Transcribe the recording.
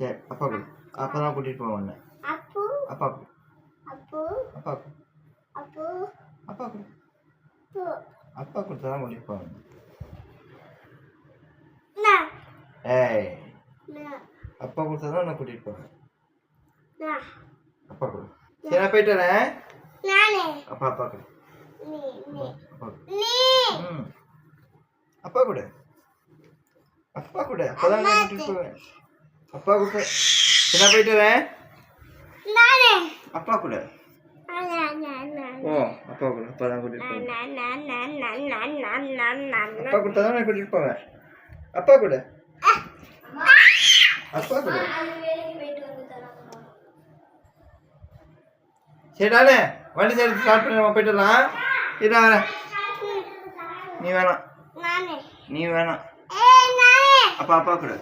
சரி அப்பா கொடு. அப்பா தான் கூட்டிகிட்டு போவேன் உன்னை. அப்பா கொடு. அப்பா கொடு. அப்பா கொடு. அப்பா கொடுத்தா தான் கூட்டிகிட்டு போவேன். ஏய் அப்பா கொடுத்தா தான் நான் கூட்டிகிட்டு போவேன். அப்பா கொடு. சரி நான் போயிட்டு வரேன். அப்பா அப்பா கொடு. அப்பா கொடு. அப்பா கொடு. அப்பதான் நான் கூட்டிட்டு போவேன். அப்பா கொடு. நான் போயிட்டு வரேன். அப்பா கொடு. ஓ அப்பா கொடு. அப்பதான் கூட்டிட்டு போவேன். அப்பா கொடுத்தா தான் நான் கூட்டிட்டு போவேன். அப்பா கொடு. அப்பா கொடு. சரி நானே வண்டி சைடு ஸ்டார்ட் பண்ணி நம்ம போயிட்டு வரலாம். இது வரேன். நீ வேணாம். நீ வேணாம். அப்பா அப்பா கொடு.